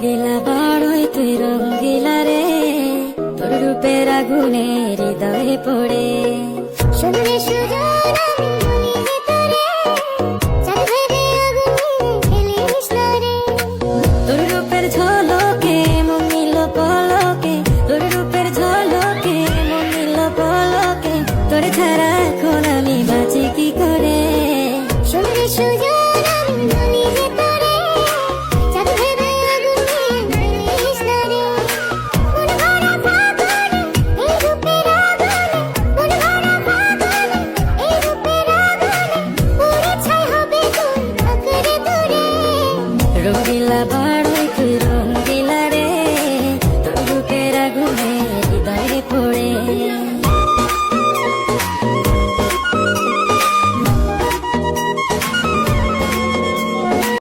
রঙ্গিলা বড়ই তুই রঙ্গিলা রে, তোর রূপের আগুনে হৃদয়ে পড়ে। শুনলে সুজন আমি বলি তোরে, চাঁদ ভেবে আগুনে খেলিস না রে। তোর রূপের ঝড়